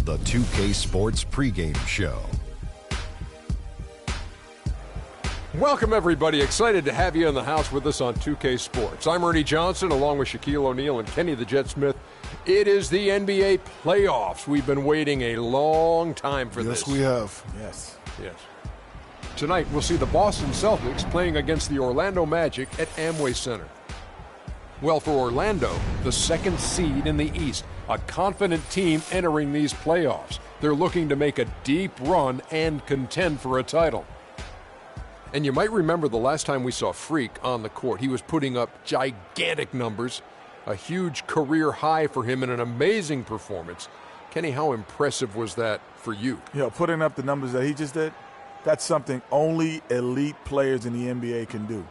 the 2K Sports pregame show. Welcome, everybody. Excited to have you in the house with us on 2K Sports. I'm Ernie Johnson, along with Shaquille O'Neal and Kenny the Jet Smith. It is the NBA playoffs. We've been waiting a long time for this. Yes, we have. Yes. Tonight, we'll see the Boston Celtics playing against the Orlando Magic at Amway Center. Well, for Orlando, the second seed in the East, a confident team entering these playoffs. They're looking to make a deep run and contend for a title. And you might remember the last time we saw Freak on the court. He was putting up gigantic numbers, a huge career high for him, and an amazing performance. Kenny, how impressive was that for you? Putting up the numbers that he just did, that's something only elite players in the NBA can do.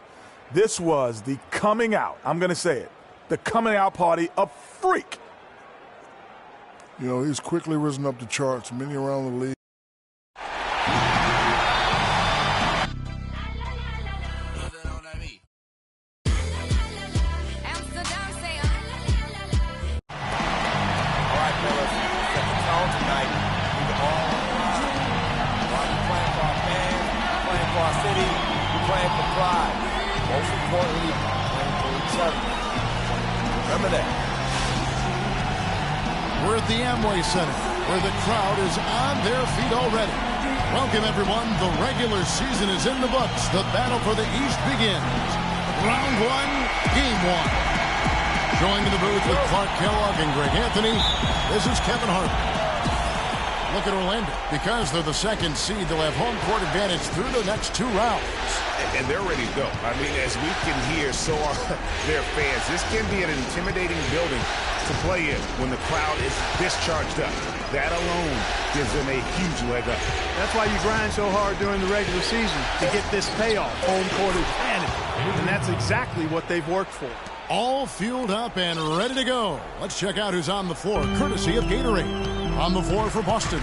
This was the coming out, I'm going to say it, the coming out party of Freak. He's quickly risen up the charts, many around the league. Most importantly, playing for each other. Remember that. We're at the Amway Center, where the crowd is on their feet already. Welcome, everyone. The regular season is in the books. The battle for the East begins. Round one, game one. Showing in the booth with Clark Kellogg and Greg Anthony, this is Kevin Harlan. Look at Orlando. Because they're the second seed, they'll have home court advantage through the next two rounds. And they're ready to go. I mean, as we can hear, so are their fans. This can be an intimidating building to play in when the crowd is this charged up. That alone gives them a huge leg up. That's why you grind so hard during the regular season, to get this payoff, home court advantage. And that's exactly what they've worked for. All fueled up and ready to go. Let's check out who's on the floor, courtesy of Gatorade. On the floor for Boston,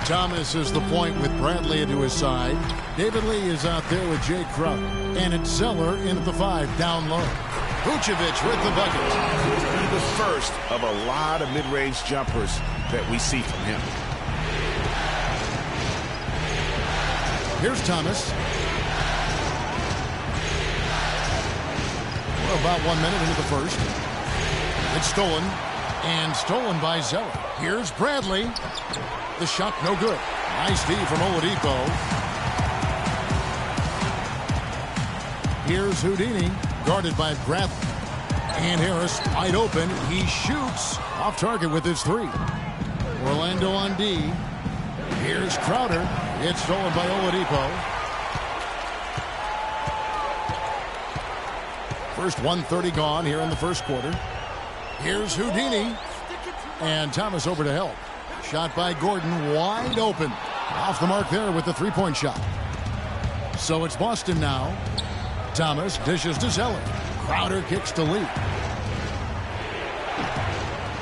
Thomas is the point with Bradley into his side. David Lee is out there with Jay Crowder. And it's Zeller in at the 5, down low. Vucevic with the bucket. To be the first of a lot of mid-range jumpers that we see from him. Here's Thomas. We're about 1 minute into the first. It's stolen. And stolen by Zeller. Here's Bradley. The shot no good. Nice D from Oladipo. Here's Houdini, guarded by Bradley. And Harris wide open. He shoots off target with his three. Orlando on D. Here's Crowder. It's stolen by Oladipo. First 1:30 gone here in the first quarter. Here's Houdini. And Thomas over to help. Shot by Gordon, wide open. Off the mark there with the three-point shot. So it's Boston now. Thomas dishes to Zeller. Crowder kicks to Lee.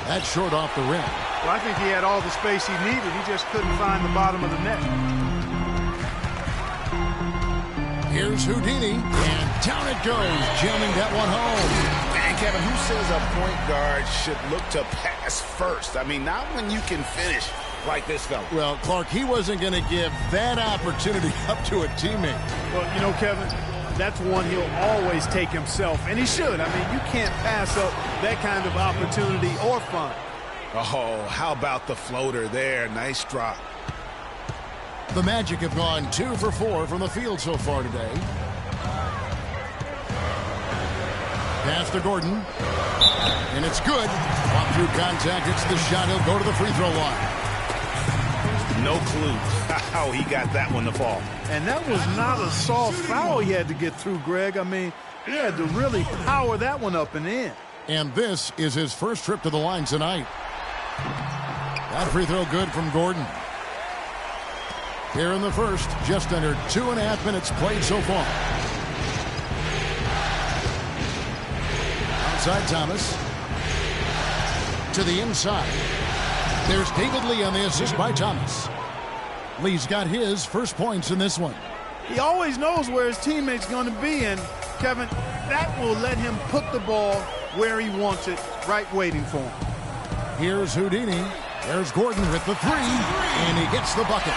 That's short off the rim. Well, I think he had all the space he needed. He just couldn't find the bottom of the net. Here's Houdini, and down it goes, jamming that one home. And Kevin, who says a point guard should look to pass first? I mean, not when you can finish like this fella. Well, Clark, he wasn't going to give that opportunity up to a teammate. Well, Kevin, that's one he'll always take himself, and he should. I mean, you can't pass up that kind of opportunity or fun. Oh, how about the floater there? Nice drop. The Magic have gone 2 for 4 from the field so far today. Pass to Gordon. And it's good. Walk through contact. It's the shot. He'll go to the free throw line. No clue how he got that one to fall. And that was not a soft foul he had to get through, Greg. I mean, he had to really power that one up and in. And this is his first trip to the line tonight. That free throw good from Gordon. Here in the first, just under 2.5 minutes played so far. Outside Thomas. To the inside. There's David Lee on the assist by Thomas. Lee's got his first points in this one. He always knows where his teammate's going to be, and Kevin, that will let him put the ball where he wants it, right waiting for him. Here's Houdini. There's Gordon with the three, and he gets the bucket.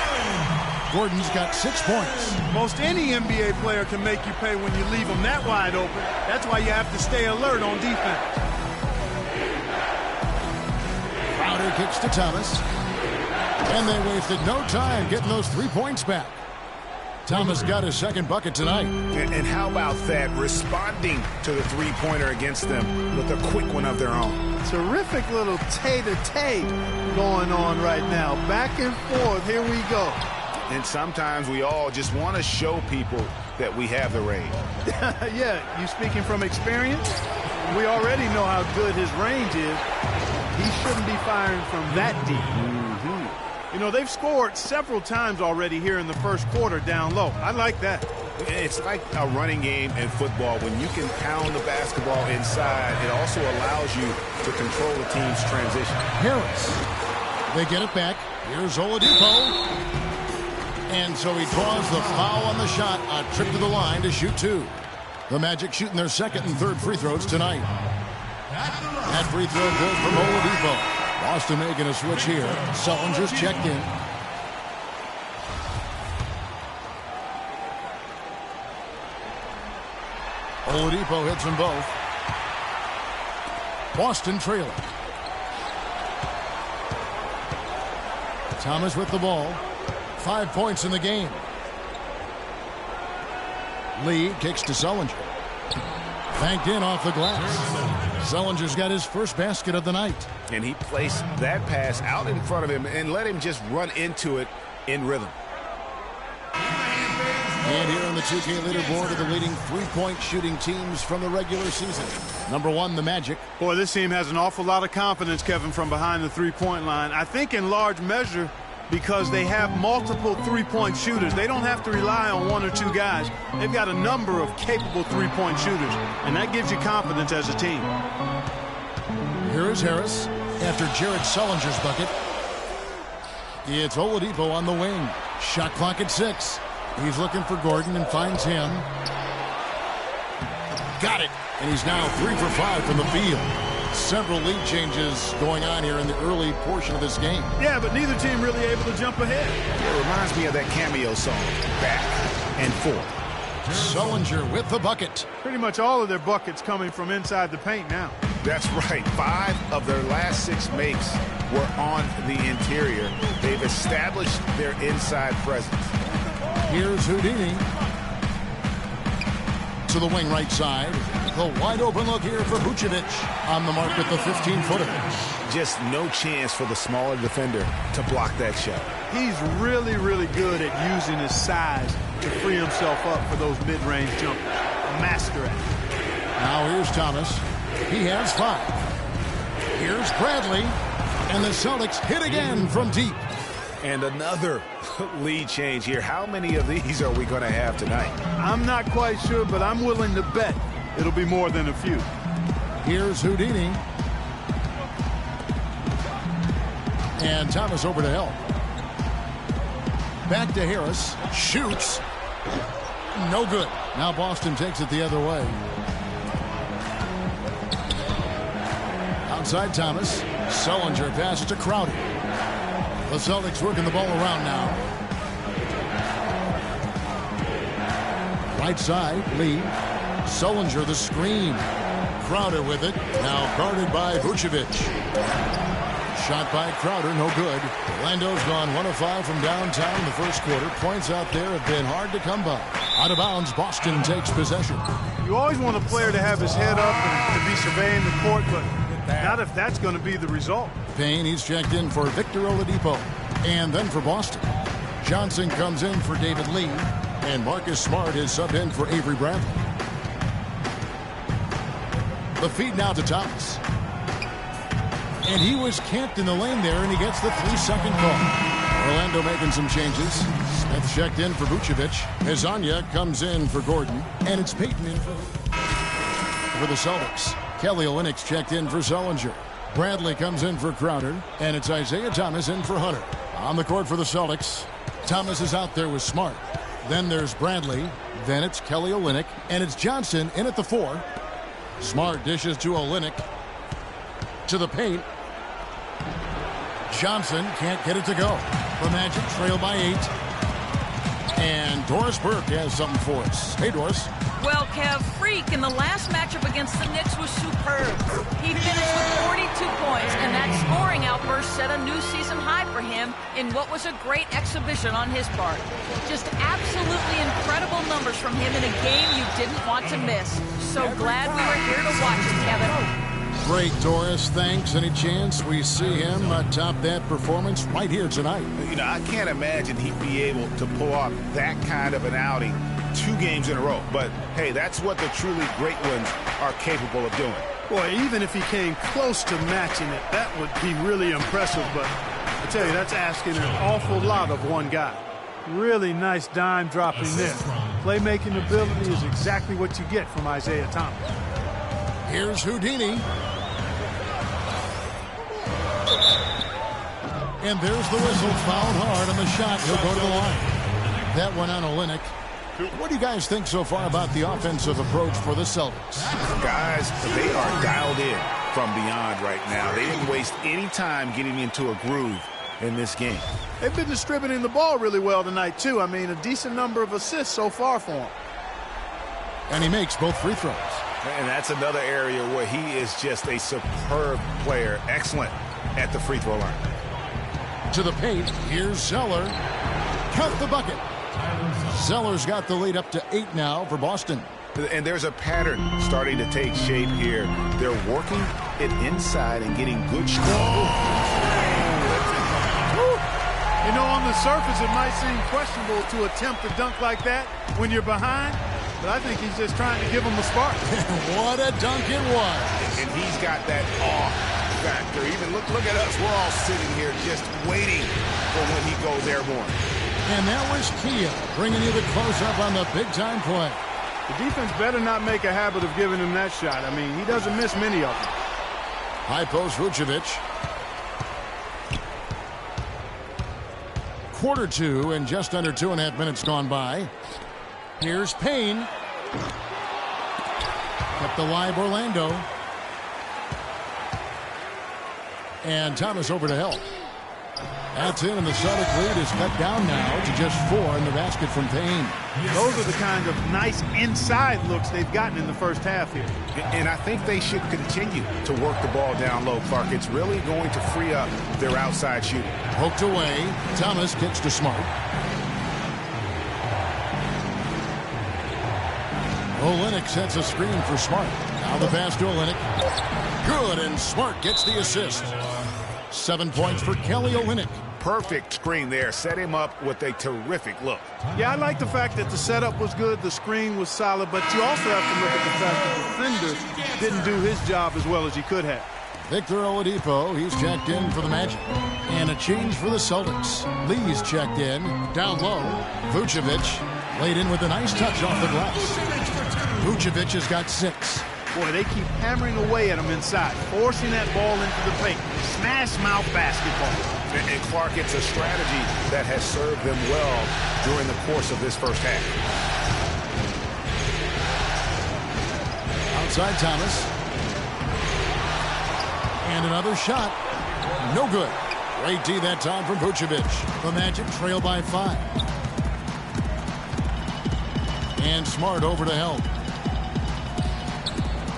Gordon's got 6 points. Most any NBA player can make you pay when you leave them that wide open. That's why you have to stay alert on defense. Crowder kicks to Thomas. And they wasted no time getting those 3 points back. Thomas got his second bucket tonight. And how about that, responding to the three-pointer against them with a quick one of their own. Terrific little tay-to-tay going on right now. Back and forth. Here we go. And sometimes we all just want to show people that we have the range. Yeah, you speaking from experience? We already know how good his range is. He shouldn't be firing from that deep. You know, they've scored several times already here in the first quarter down low. I like that. It's like a running game in football. When you can pound the basketball inside, it also allows you to control the team's transition. Harris. They get it back. Here's Oladipo. And so he draws the foul on the shot. A trip to the line to shoot 2. The Magic shooting their second and third free throws tonight. That free throw goes from Oladipo. Boston making a switch here. Sullinger's checked in. Oladipo hits them both. Boston trailing. Thomas with the ball. 5 points in the game. Lee kicks to Sullinger. Banked in off the glass. Sullinger's got his first basket of the night. And he placed that pass out in front of him and let him just run into it in rhythm. And here on the 2K leaderboard are the leading three-point shooting teams from the regular season. Number 1, the Magic. Boy, this team has an awful lot of confidence, Kevin, from behind the three-point line. I think in large measure because they have multiple three-point shooters. They don't have to rely on 1 or 2 guys. They've got a number of capable three-point shooters, and that gives you confidence as a team. Here is Harris after Jared Sullinger's bucket. It's Oladipo on the wing. Shot clock at 6. He's looking for Gordon and finds him. Got it. And he's now 3 for 5 from the field. Several lead changes going on here in the early portion of this game. Yeah, but neither team really able to jump ahead. It reminds me of that cameo song, Back and Forth. Sullinger with the bucket. Pretty much all of their buckets coming from inside the paint now. That's right. 5 of their last 6 makes were on the interior. They've established their inside presence. Here's Houdini. To the wing right side. The wide open look here for Vucevic. On the mark with the 15-footer. Just no chance for the smaller defender to block that shot. He's really, really good at using his size to free himself up for those mid-range jumpers. A master at it. Now here's Thomas. He has 5. Here's Bradley. And the Celtics hit again from deep. And another lead change here. How many of these are we going to have tonight? I'm not quite sure, but I'm willing to bet it'll be more than a few. Here's Houdini. And Thomas over to help. Back to Harris. Shoots. No good. Now Boston takes it the other way. Outside Thomas. Sullinger passes to Crowder. The Celtics working the ball around now. Right side, Lee. Sullinger the screen. Crowder with it. Now guarded by Vucevic. Shot by Crowder, no good. Orlando's gone 1 of 5 from downtown in the first quarter. Points out there have been hard to come by. Out of bounds, Boston takes possession. You always want a player to have his head up and to be surveying the court, but not if that's going to be the result. Payne, he's checked in for Victor Oladipo. And then for Boston, Johnson comes in for David Lee. And Marcus Smart is subbed in for Avery Bradley. The feed now to Thomas. And he was camped in the lane there, and he gets the 3-second call. Orlando making some changes. Smith checked in for Vucevic. Hezonja comes in for Gordon. And it's Payton in for the Celtics. Kelly Olynyk's checked in for Sullinger. Bradley comes in for Crowder. And it's Isaiah Thomas in for Hunter. On the court for the Celtics. Thomas is out there with Smart. Then there's Bradley. Then it's Kelly Olynyk. And it's Johnson in at the 4. Smart dishes to Olynyk. To the paint. Johnson can't get it to go. The Magic trail by 8. And Doris Burke has something for us. Hey, Doris. Well, Kev, Freak in the last matchup against the Knicks was superb. He finished with 42 points, and that scoring outburst set a new season high for him in what was a great exhibition on his part. Just absolutely incredible numbers from him in a game you didn't want to miss. So glad we were here to watch it, Kevin. Great, Doris. Thanks. Any chance we see him top that performance right here tonight? You know, I can't imagine he'd be able to pull off that kind of an outing 2 games in a row. But, hey, that's what the truly great ones are capable of doing. Boy, even if he came close to matching it, that would be really impressive. But I tell you, that's asking an awful lot of one guy. Really nice dime dropping there. Playmaking ability is exactly what you get from Isaiah Thomas. Here's Houdini. And there's the whistle. Fouled hard on the shot. He'll go to the line. That one on Olynyk. What do you guys think so far about the offensive approach for the Celtics? Guys, they are dialed in from beyond right now. They didn't waste any time getting into a groove in this game. They've been distributing the ball really well tonight, too. I mean, a decent number of assists so far for him. And he makes both free throws. And that's another area where he is just a superb player. Excellent at the free throw line. To the paint. Here's Zeller. Count the bucket. Zeller's got the lead up to 8 now for Boston. And there's a pattern starting to take shape here. They're working it inside and getting good score. You know, on the surface, it might seem questionable to attempt a dunk like that when you're behind. But I think he's just trying to give him a spark. What a dunk it was. And he's got that awe factor. Even look at us. We're all sitting here just waiting for when he goes airborne. And that was Kia bringing you the close-up on the big-time play. The defense better not make a habit of giving him that shot. I mean, he doesn't miss many of them. High post Vucevic. Quarter 2 and just under 2.5 minutes gone by. Here's Payne. Kept alive Orlando. And Thomas over to help. That's in, and the Celtic lead is cut down now to just 4 in the basket from Payne. Those are the kind of nice inside looks they've gotten in the first half here. And I think they should continue to work the ball down low, Clark. It's really going to free up their outside shooting. Poked away. Thomas kicks to Smart. Olynyk sets a screen for Smart. Now the pass to Olynyk. Good, and Smart gets the assist. 7 points for Kelly Olynyk. Perfect screen there. Set him up with a terrific look. Yeah, I like the fact that the setup was good, the screen was solid, but you also have to look at the fact that the defender didn't do his job as well as he could have. Victor Oladipo, he's checked in for the Magic. And a change for the Celtics. Lee's checked in. Down low, Vucevic laid in with a nice touch off the glass. Vucevic has got 6. Boy, they keep hammering away at him inside, forcing that ball into the paint. Smash mouth basketball. And Clark, it's a strategy that has served them well during the course of this first half. Outside Thomas. And another shot. No good. Great D that time from Vucevic. The Magic trail by 5. And Smart over to help.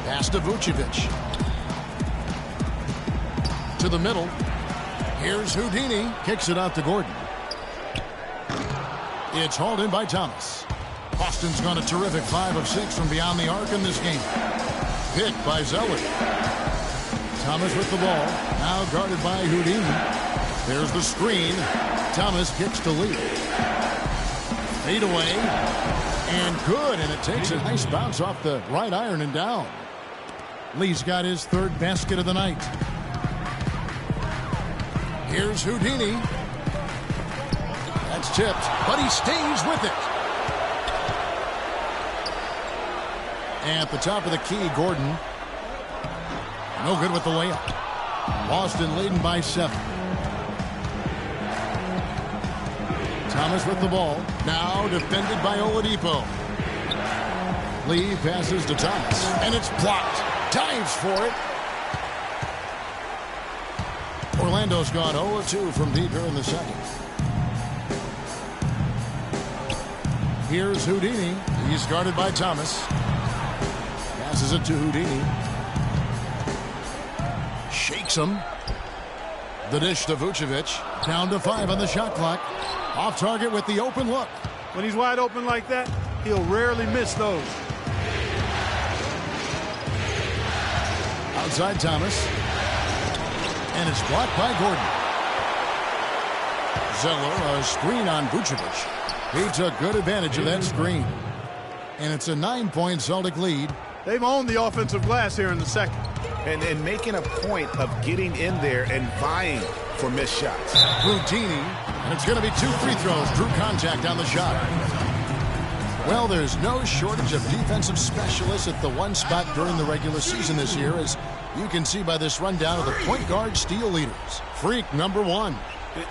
Pass to Vucevic. To the middle. Here's Houdini. Kicks it out to Gordon. It's hauled in by Thomas. Boston's gone a terrific 5 of 6 from beyond the arc in this game. Picked by Zeller. Thomas with the ball. Now guarded by Houdini. There's the screen. Thomas kicks to Lee. Fade away. And good. And it takes a nice bounce off the right iron and down. Lee's got his 3rd basket of the night. Here's Houdini. That's tipped, but he stays with it. And at the top of the key, Gordon. No good with the layup. Boston leading by 7. Thomas with the ball. Now defended by Oladipo. Lee passes to Thomas, and it's blocked. Dives for it. Orlando Orlando's gone 0-2 from deep here in the second. Here's Houdini. He's guarded by Thomas. Passes it to Houdini. Shakes him. The dish to Vucevic. Down to 5 on the shot clock. Off target with the open look. When he's wide open like that, he'll rarely miss those. Outside Thomas. And it's blocked by Gordon. Zeller, a screen on Vucevic. He took good advantage of that screen. And it's a 9-point Celtic lead. They've owned the offensive glass here in the second. And making a point of getting in there and vying for missed shots. Houdini, and it's going to be 2 free throws. Drew contact on the shot. Well, there's no shortage of defensive specialists at the one spot during the regular season this year, as you can see by this rundown of the point guard steal leaders. Freak number 1.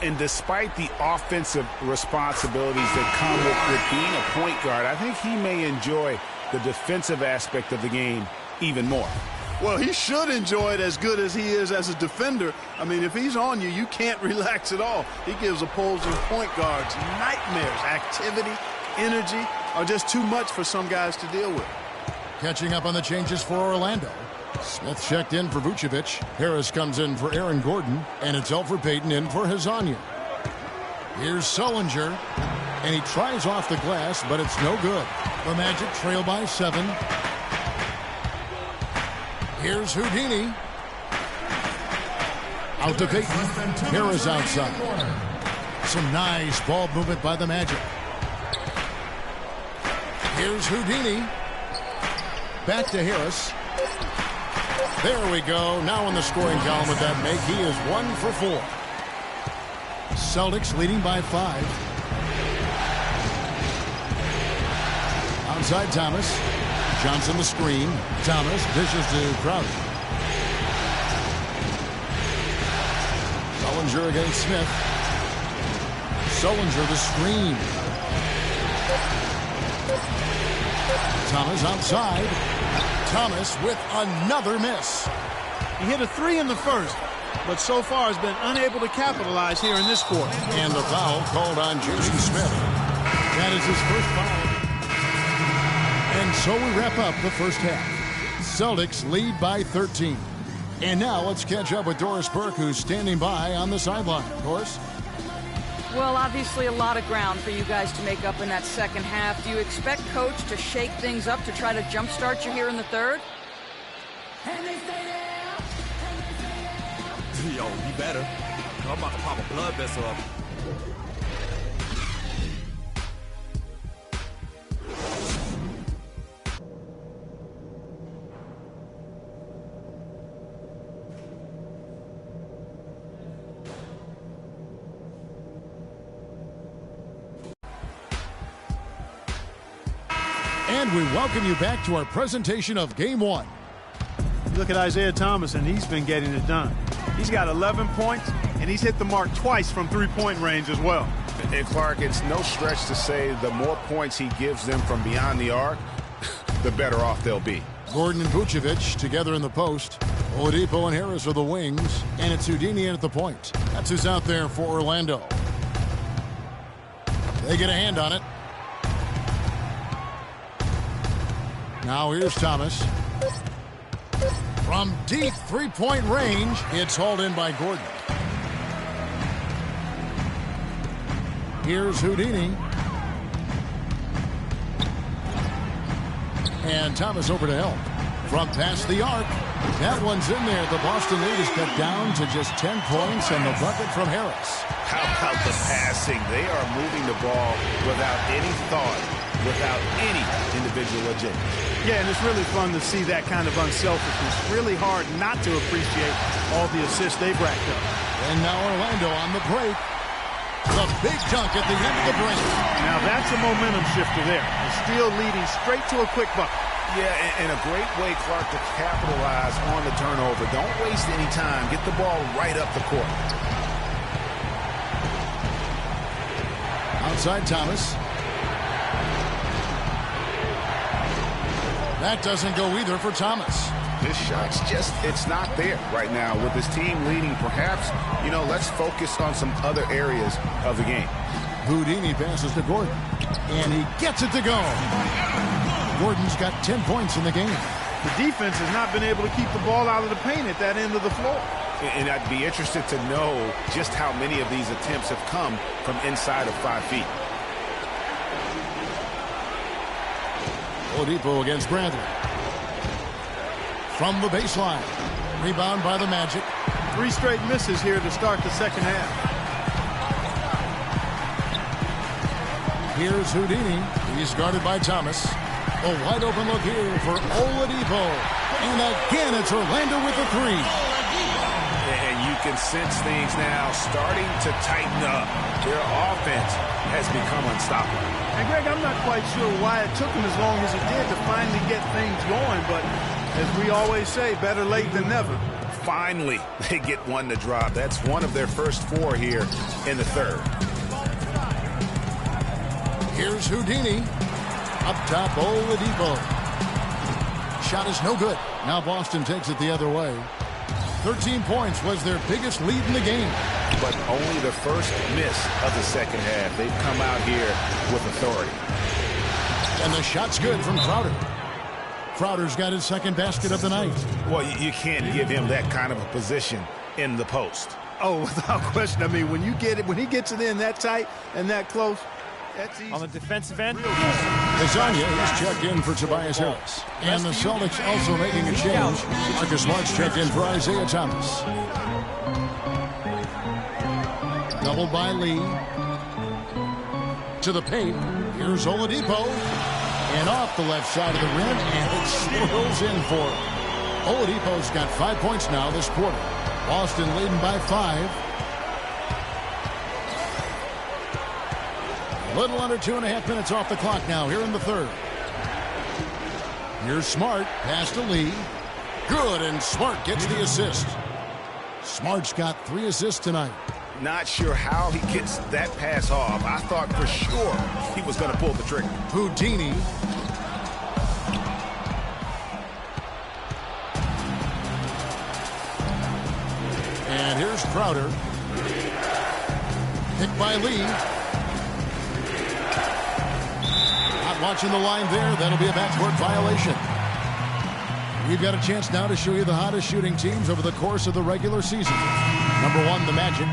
And despite the offensive responsibilities that come with being a point guard, I think he may enjoy the defensive aspect of the game even more. Well, he should enjoy it as good as he is as a defender. I mean, if he's on you, you can't relax at all. He gives opposing point guards nightmares. Activity, energy are just too much for some guys to deal with. Catching up on the changes for Orlando. Smith checked in for Vucevic. Harris comes in for Aaron Gordon. And it's Elfrid Payton in for Hezonja. Here's Sullinger. And he tries off the glass, but it's no good. The Magic trail by 7. Here's Houdini. Out to Payton. Harris outside. Some nice ball movement by the Magic. Here's Houdini. Back to Harris. There we go. Now in the scoring column with that make, he is 1 for 4. Celtics leading by 5. Outside Thomas. Johnson the screen. Thomas dishes to Crowder. Sullinger against Smith. Sullinger the screen. Thomas outside. Thomas with another miss. He hit a 3 in the first, but so far has been unable to capitalize here in this quarter. And the foul called on Jason Smith. That is his first foul. And so we wrap up the first half. Celtics lead by 13. And now let's catch up with Doris Burke, who's standing by on the sideline. Doris? Well, obviously a lot of ground for you guys to make up in that second half. Do you expect Coach to shake things up to try to jumpstart you here in the third? Yo, you better. I'm about to pop a blood vessel up. And we welcome you back to our presentation of Game 1. Look at Isaiah Thomas, and he's been getting it done. He's got 11 points, and he's hit the mark twice from three-point range as well. And Clark, it's no stretch to say the more points he gives them from beyond the arc, the better off they'll be. Gordon and Vucevic together in the post. Oladipo and Harris are the wings, and it's Houdini in at the point. That's who's out there for Orlando. They get a hand on it. Now here's Thomas. From deep three-point range, it's hauled in by Gordon. Here's Houdini. And Thomas over to help. From past the arc. That one's in there. The Boston lead is cut down to just 10 points, and the bucket from Harris. How about the passing? They are moving the ball without any thought, without any individual agenda. Yeah, and it's really fun to see that kind of unselfishness. Really hard not to appreciate all the assists they've racked up. And now Orlando on the break. The big dunk at the end of the break. Now that's a momentum shifter there. The steal leading straight to a quick bucket. Yeah, and a great way, Clark, to capitalize on the turnover. Don't waste any time. Get the ball right up the court. Outside Thomas. That doesn't go either for Thomas. His shot's just, it's not there right now. With his team leading, perhaps, you know, let's focus on some other areas of the game. Houdini passes to Gordon, and he gets it to go. Gordon's got 10 points in the game. The defense has not been able to keep the ball out of the paint at that end of the floor. And I'd be interested to know just how many of these attempts have come from inside of 5 feet. Oladipo against Bradley. From the baseline. Rebound by the Magic. 3 straight misses here to start the second half. Here's Houdini. He's guarded by Thomas. A wide open look here for Oladipo. And again, it's Orlando with the 3. And you can sense things now starting to tighten up. Their offense has become unstoppable. And Greg, I'm not quite sure why it took him as long as it did to finally get things going, but as we always say, better late than never. Finally, they get one to drop. That's one of their first 4 here in the third. Here's Houdini. Up top, Oladipo. Shot is no good. Now Boston takes it the other way. 13 points was their biggest lead in the game. But only the first miss of the second half. They've come out here with authority. And the shot's good from Crowder. Crowder's got his second basket of the night. Well, you can't give him that kind of a position in the post. Oh, without question. I mean, when you get it, when he gets it in that tight and that close, that's easy. On the defensive end. Lasagna is checked in for Tobias Harris. And the Celtics also making a change. Marcus Smart's checked in for Isaiah Thomas. Doubled by Lee. To the paint. Here's Oladipo. And off the left side of the rim. And it swirls in for him. Oladipo's got 5 points now this quarter. Boston leading by 5. A little under 2.5 minutes off the clock now here in the third. Here's Smart. Pass to Lee. Good, and Smart gets the assist. Smart's got 3 assists tonight. Not sure how he gets that pass off. I thought for sure he was going to pull the trigger. Houdini. And here's Crowder. Picked by Lee. Not watching the line there. That'll be a backcourt violation. We've got a chance now to show you the hottest shooting teams over the course of the regular season. Number 1, the Magic.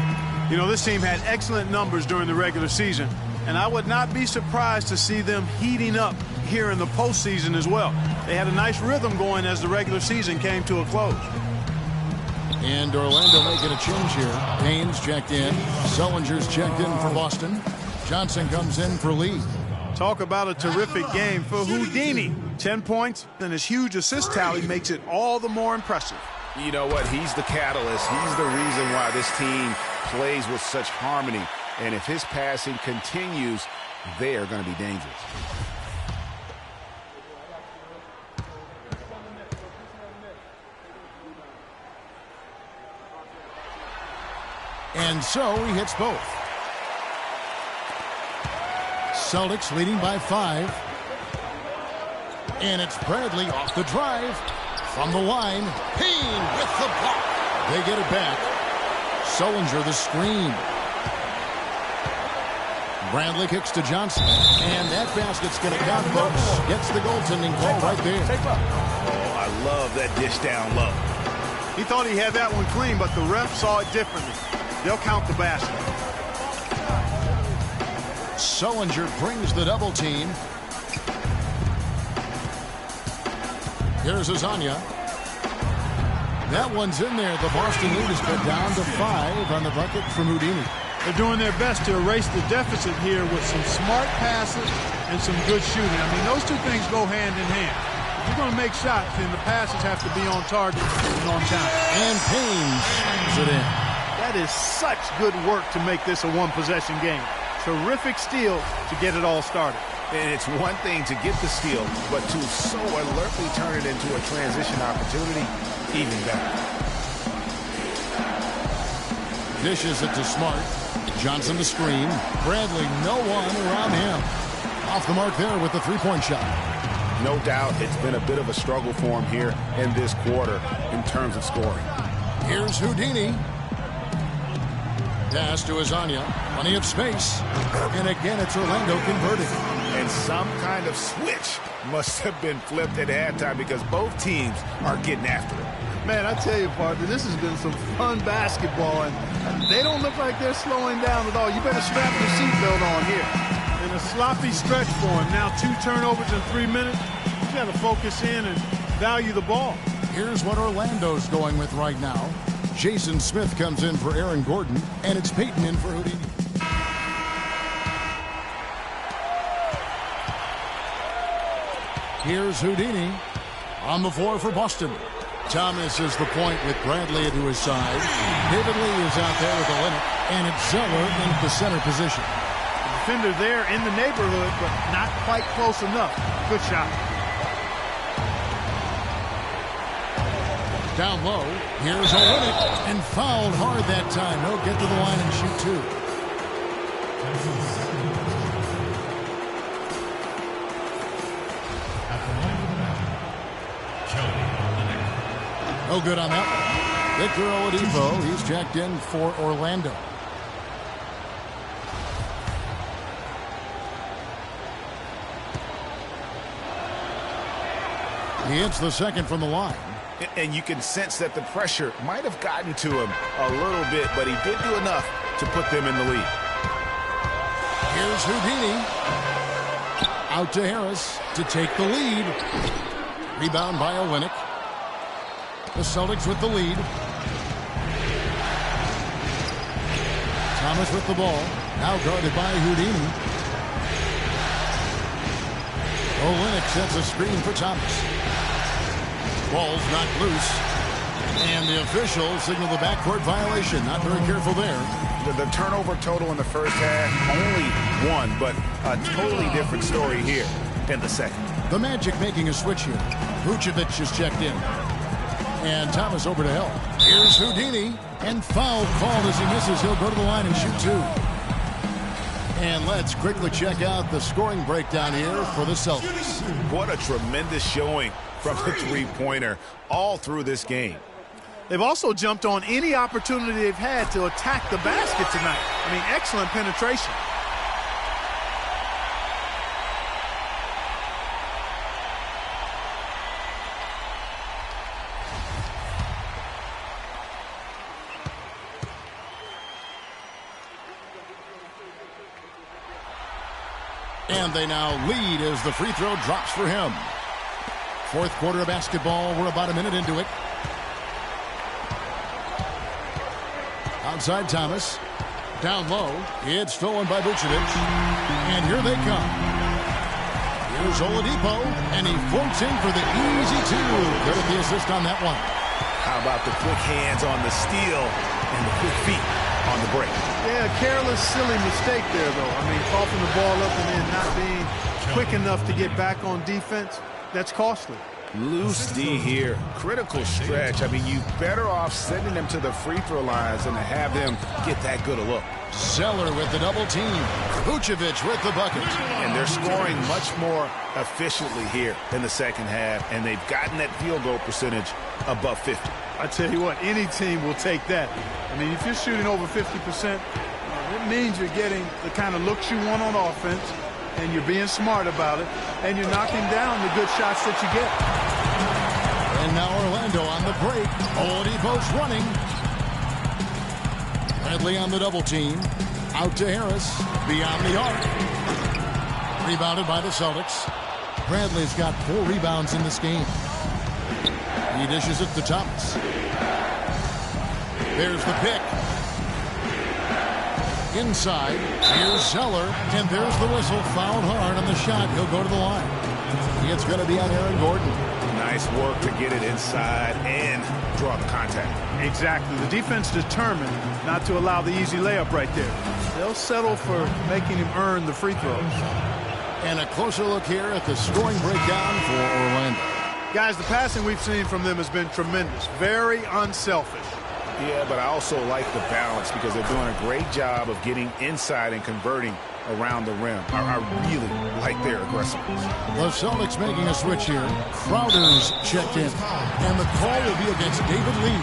You know, this team had excellent numbers during the regular season, and I would not be surprised to see them heating up here in the postseason as well. They had a nice rhythm going as the regular season came to a close. And Orlando making a change here. Payne's checked in. Sullinger's checked in for Boston. Johnson comes in for Lee. Talk about a terrific game for Houdini. 10 points, and his huge assist tally makes it all the more impressive. You know what? He's the catalyst. He's the reason why this team plays with such harmony. And if his passing continues, they are going to be dangerous. And so he hits both. Celtics leading by 5. And it's Bradley off the drive. From the line, Payne with the block. They get it back. Sullinger the screen. Bradley kicks to Johnson. And that basket's going to count, folks. Gets the goaltending call right there. Oh, I love that dish down low. He thought he had that one clean, but the ref saw it differently. They'll count the basket. Sullinger brings the double team. Here's Azania. That one's in there. The Boston lead is cut down to 5 on the bucket from Houdini. They're doing their best to erase the deficit here with some smart passes and some good shooting. I mean, those two things go hand in hand. If you're going to make shots, then the passes have to be on target and on time. And Payne slams it in. That is such good work to make this a one-possession game. Terrific steal to get it all started. And it's one thing to get the steal, but to so alertly turn it into a transition opportunity, even better. Dishes it to Smart. Johnson the screen. Bradley, no one around him. Off the mark there with the three-point shot. No doubt it's been a bit of a struggle for him here in this quarter in terms of scoring. Here's Houdini. Pass to Azania. Plenty of space. And again, it's Orlando converting. And some kind of switch must have been flipped at halftime because both teams are getting after it. Man, I tell you, partner, this has been some fun basketball, and they don't look like they're slowing down at all. You better strap your seatbelt on here. In a sloppy stretch for him. Now 2 turnovers in 3 minutes. You got to focus in and value the ball. Here's what Orlando's going with right now. Jason Smith comes in for Aaron Gordon, and it's Peyton in for Houdini. Here's Houdini on the floor for Boston. Thomas is the point with Bradley to his side. David Lee is out there with Olynyk, and it's Zeller in the center position. The defender there in the neighborhood, but not quite close enough. Good shot. Down low, here's Olynyk, and fouled hard that time. He'll get to the line and shoot 2. No good on that one. Victor Oladipo, he's checked in for Orlando. He hits the second from the line. And you can sense that the pressure might have gotten to him a little bit, but he did do enough to put them in the lead. Here's Houdini. Out to Harris to take the lead. Rebound by Olynyk. The Celtics with the lead. Thomas with the ball. Now guarded by Houdini. Olynyk sets a screen for Thomas. Ball's knocked loose. And the officials signal the backcourt violation. Not very careful there. The turnover total in the first half, only 1, but a totally different story here in the second. The Magic making a switch here. Vucevic is checked in. And Thomas over to help. Here's Houdini. And foul called as he misses. He'll go to the line and shoot 2. And let's quickly check out the scoring breakdown here for the Celtics. What a tremendous showing from the three-pointer all through this game. They've also jumped on any opportunity they've had to attack the basket tonight. I mean, excellent penetration. And they now lead as the free throw drops for him. Fourth quarter of basketball. We're about a minute into it. Outside Thomas. Down low. It's stolen by Vucevic. And here they come. Here's Oladipo. And he floats in for the easy 2. Good at the assist on that one. How about the quick hands on the steal and the quick feet on the break? Yeah, careless, silly mistake there, though. I mean, coughing the ball up and then not being quick enough to get back on defense, that's costly. Loose D here. Critical stretch. I mean, you better off sending them to the free throw lines than to have them get that good a look. Zeller with the double team. Vucevic with the bucket. And they're scoring much more efficiently here in the second half, and they've gotten that field goal percentage above 50. I tell you what, any team will take that. I mean, if you're shooting over 50%, it means you're getting the kind of looks you want on offense, and you're being smart about it, and you're knocking down the good shots that you get. And now Orlando on the break. Oladipo's running. Bradley on the double team. Out to Harris. Beyond the arc. Rebounded by the Celtics. Bradley's got 4 rebounds in this game. He dishes it to Thomas. There's the pick. Inside. Here's Zeller. And there's the whistle. Fouled hard on the shot. He'll go to the line. It's going to be on Aaron Gordon. Nice work to get it inside and draw the contact. Exactly. The defense determined not to allow the easy layup right there. They'll settle for making him earn the free throws. And a closer look here at the scoring breakdown for Orlando. Guys, the passing we've seen from them has been tremendous. Very unselfish. Yeah, but I also like the balance because they're doing a great job of getting inside and converting around the rim. I really like their aggressiveness. The Celtics making a switch here. Crowder's checked in. And the call will be against David Lee.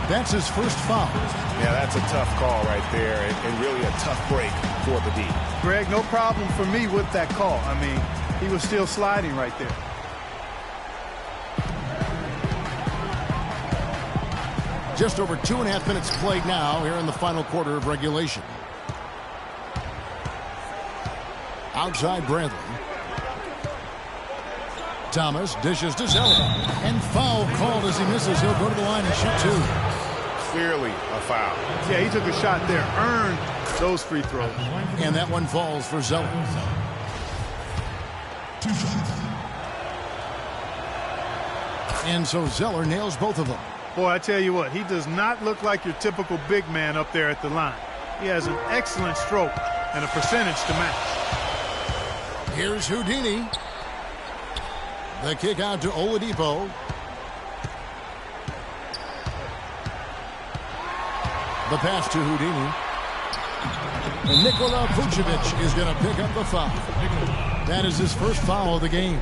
That's his first foul. Yeah, that's a tough call right there, and really a tough break for the D. Greg, no problem for me with that call. I mean, he was still sliding right there. Just over 2.5 minutes played now here in the final quarter of regulation. Outside Bradley. Thomas dishes to Zeller. And foul called as he misses. He'll go to the line and shoot two. Clearly a foul. Yeah, he took a shot there. Earned those free throws. And that one falls for Zeller. And so Zeller nails both of them. Boy, I tell you what, he does not look like your typical big man up there at the line. He has an excellent stroke and a percentage to match. Here's Houdini. The kick out to Oladipo. The pass to Houdini. And Nikola Vucevic is going to pick up the foul. That is his first foul of the game.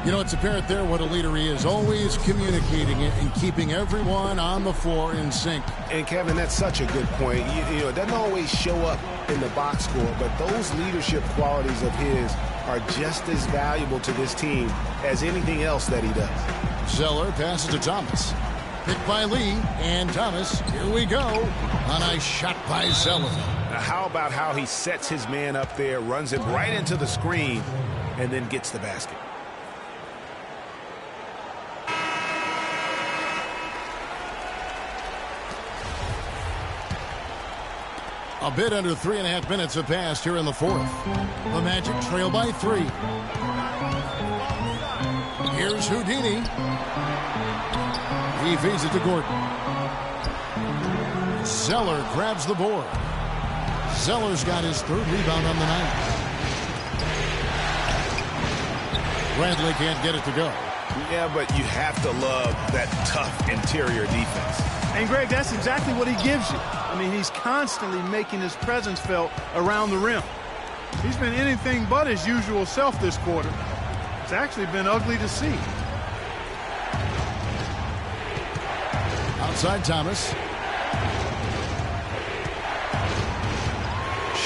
You know, it's apparent there what a leader he is. Always communicating it and keeping everyone on the floor in sync. And, Kevin, that's such a good point. You know, it doesn't always show up in the box score, but those leadership qualities of his are just as valuable to this team as anything else that he does. Zeller passes to Thomas. Picked by Lee, and Thomas, here we go. A nice shot by Zeller. Now, how about how he sets his man up there, runs him right into the screen, and then gets the basket. A bit under 3.5 minutes have passed here in the fourth. The Magic trail by 3. Here's Houdini. He feeds it to Gordon. Zeller grabs the board. Zeller's got his third rebound on the night. Bradley can't get it to go. Yeah, but you have to love that tough interior defense. And, Greg, that's exactly what he gives you. I mean, he's constantly making his presence felt around the rim. He's been anything but his usual self this quarter. It's actually been ugly to see. Outside Thomas.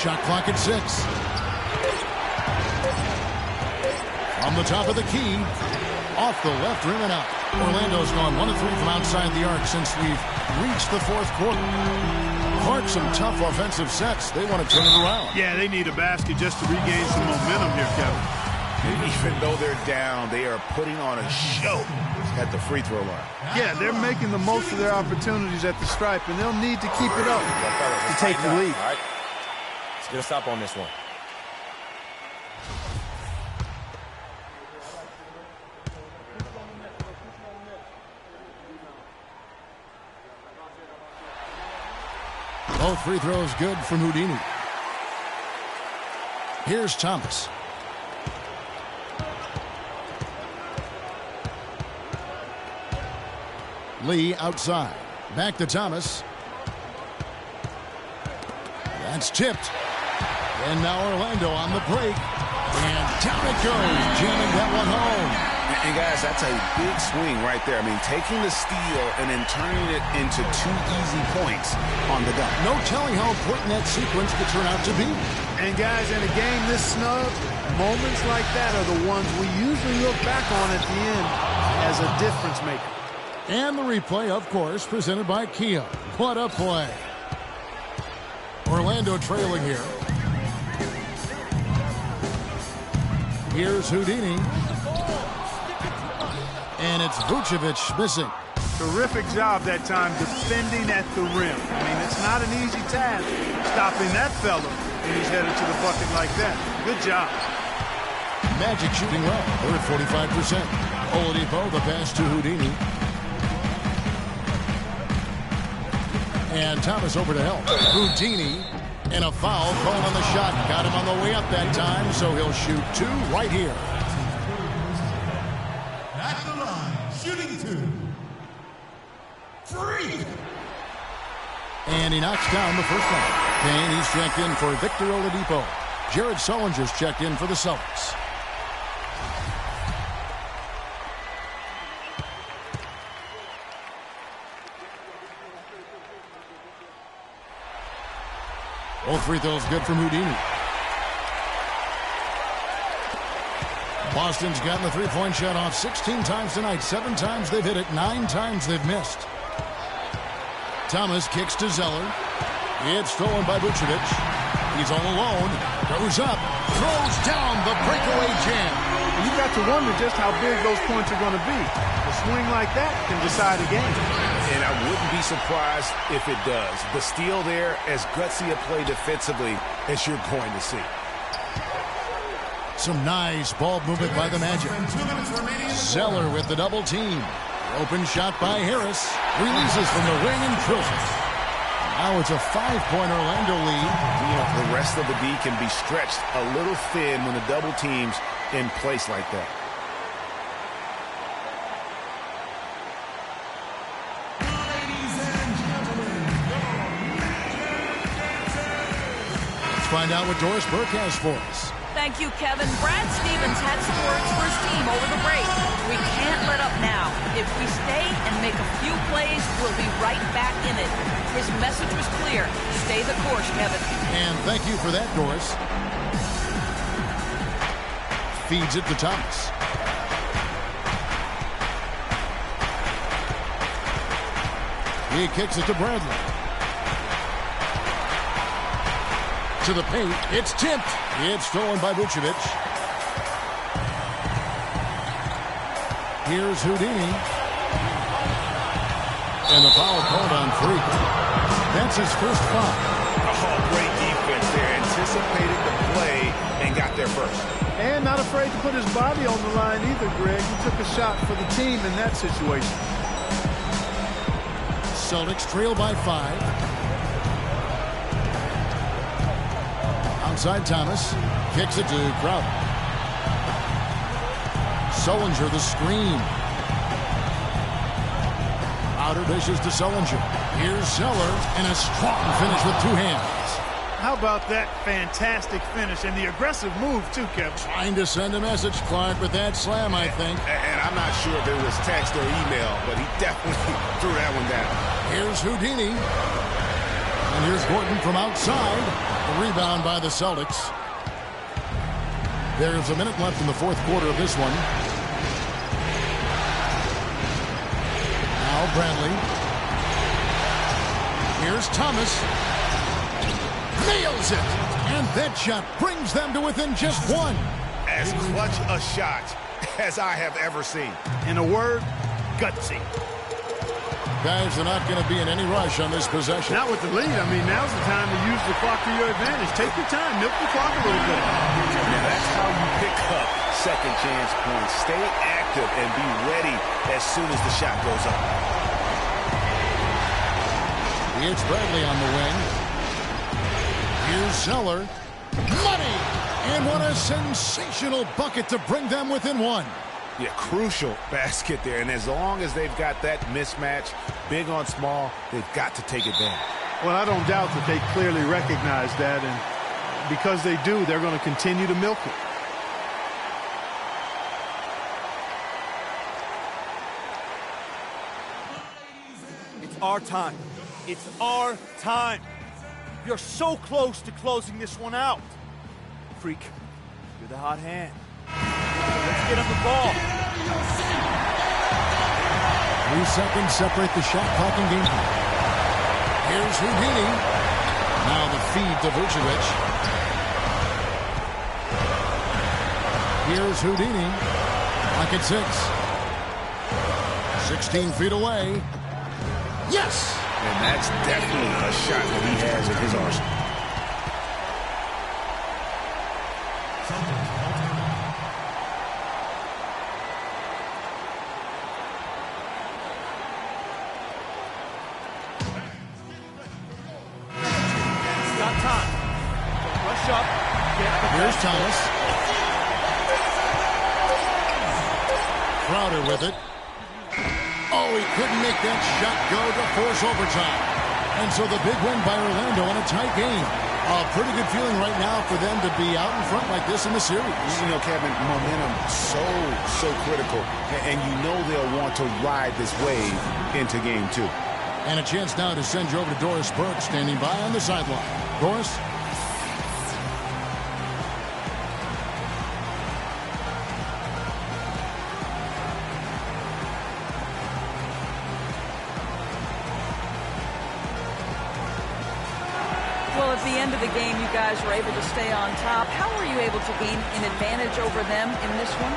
Shot clock at 6. From the top of the key. Off the left rim and out. Orlando's gone 1 of 3 from outside the arc since we've reached the fourth quarter. Clark, some tough offensive sets. They want to turn it around. Yeah, they need a basket just to regain some momentum here, Kevin. And even though they're down, they are putting on a show at the free throw line. Yeah, they're making the most of their opportunities at the stripe, and they'll need to keep it up to take the lead. All right. Let's get a stop on this one. Both free throws good from Houdini. Here's Thomas. Lee outside. Back to Thomas. That's tipped. And now Orlando on the break. And down it goes, jamming that one home. And, guys, that's a big swing right there. I mean, taking the steal and then turning it into 2 easy points on the dunk. No telling how important that sequence could turn out to be. And, guys, in a game this snug, moments like that are the ones we usually look back on at the end as a difference maker. And the replay, of course, presented by Kia. What a play. Orlando trailing here. Here's Houdini. And it's Vucevic missing. Terrific job that time defending at the rim. I mean, it's not an easy task stopping that fella when he's headed to the bucket like that. Good job. Magic shooting well. They're at 45%. Oladipo, the pass to Houdini. And Thomas over to help. Houdini. And a foul called on the shot. Got him on the way up that time, so he'll shoot 2 right here. At the line, shooting 2. Free. And he knocks down the first one. Payne, he's checked in for Victor Oladipo. Jared Sullinger's checked in for the Celtics. Both free throws good from Houdini. Boston's gotten the three-point shot off 16 times tonight. 7 times they've hit it. 9 times they've missed. Thomas kicks to Zeller. It's stolen by Vucevic. He's all alone. Goes up. Throws down the breakaway jam. You got to wonder just how big those points are going to be. A swing like that can decide a game. And I wouldn't be surprised if it does. The steal there, as gutsy a play defensively as you're going to see. Some nice ball movement by the Magic. Zeller with the double team. Open shot by Harris. Releases from the wing and drills it. Now it's a 5-point Orlando lead. You know, the rest of the D can be stretched a little thin when the double team's in place like that. Let's find out what Doris Burke has for us. Thank you, Kevin. Brad Stevens had some words for his team over the break. We can't let up now. If we stay and make a few plays, we'll be right back in it. His message was clear. Stay the course, Kevin. And thank you for that, Doris. Feeds it to Thomas. He kicks it to Bradley. To the paint. It's tipped. It's stolen by Vucevic. Here's Houdini. And the foul called on Freak. That's his first foul. Oh, great defense there. Anticipated the play and got there first. And not afraid to put his body on the line either, Greg. He took a shot for the team in that situation. Celtics trail by 5. Outside Thomas. Kicks it to Crowder. Sullinger the screen. Crowder dishes to Sullinger. Here's Zeller, and a strong finish with 2 hands. How about that fantastic finish and the aggressive move too, Kevin? Trying to send a message, Clark, with that slam, I think. And I'm not sure if it was text or email, but he definitely threw that one down. Here's Houdini. And here's Gordon from outside. The rebound by the Celtics. There's a minute left in the 4th quarter of this one. Now Bradley. Here's Thomas. Nails it. And that shot brings them to within just 1. As clutch a shot as I have ever seen. In a word, gutsy. Guys are not going to be in any rush on this possession. Not with the lead. I mean, now's the time to use the clock to your advantage. Take your time. Milk the clock a little bit. Now that's how you pick up second chance points. Stay active and be ready as soon as the shot goes up. It's Bradley on the wing. Here's Zeller. Money! And what a sensational bucket to bring them within 1. Yeah, crucial basket there. And as long as they've got that mismatch, big on small, they've got to take advantage. Well, I don't doubt that they clearly recognize that. And because they do, they're going to continue to milk it. It's our time. It's our time. You're so close to closing this one out. Freak, you're the hot hand. Let's get him the ball. 3 seconds separate the shot clock and game time. Here's Houdini. Now the feed to Vucevic. Here's Houdini. Clock at 6. 16 feet away. Yes! And that's definitely a shot that he has in his arsenal. Got time. Rush up. Here's Thomas. Crowder with it. Oh, he couldn't make that shot go to force overtime. And so the big win by Orlando in a tight game. A pretty good feeling right now for them to be out in front like this in the series. You know, Kevin, momentum so critical. And you know they'll want to ride this wave into game 2. And a chance now to send you over to Doris Burke, standing by on the sideline. Doris? Well, at the end of the game, you guys were able to stay on top. How were you able to gain an advantage over them in this one?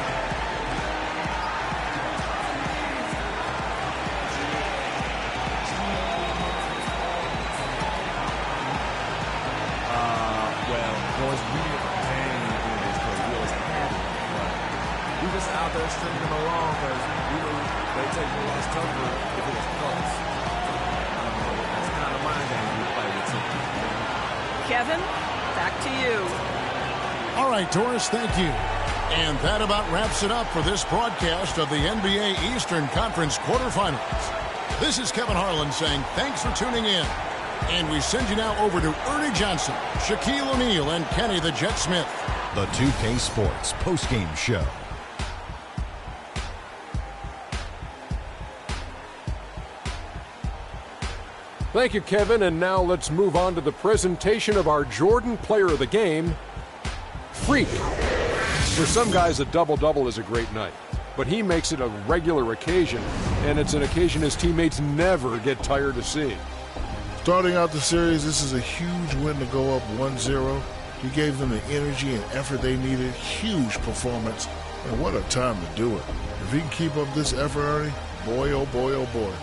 We just out there stringing them along because we knew they'd take the loss tougher if it was close. That's kind of mind game we play with too. Kevin, back to you. All right, Doris, thank you. And that about wraps it up for this broadcast of the NBA Eastern Conference quarterfinals. This is Kevin Harlan saying thanks for tuning in. And we send you now over to Ernie Johnson, Shaquille O'Neal, and Kenny the Jet Smith. The 2K Sports postgame show. Thank you, Kevin. And now let's move on to the presentation of our Jordan Player of the Game, Freak. For some guys, a double-double is a great night, but he makes it a regular occasion, and it's an occasion his teammates never get tired of seeing. Starting out the series, this is a huge win to go up 1-0. He gave them the energy and effort they needed. Huge performance, and what a time to do it. If he can keep up this effort, Ernie, boy, oh boy, oh boy.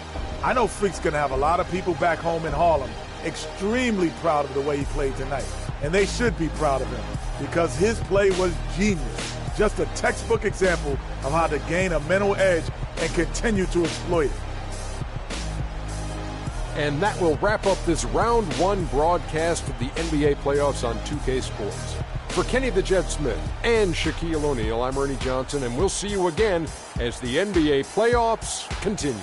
I know Freak's going to have a lot of people back home in Harlem extremely proud of the way he played tonight. And they should be proud of him because his play was genius. Just a textbook example of how to gain a mental edge and continue to exploit it. And that will wrap up this round 1 broadcast of the NBA playoffs on 2K Sports. For Kenny the Jet Smith and Shaquille O'Neal, I'm Ernie Johnson, and we'll see you again as the NBA playoffs continue.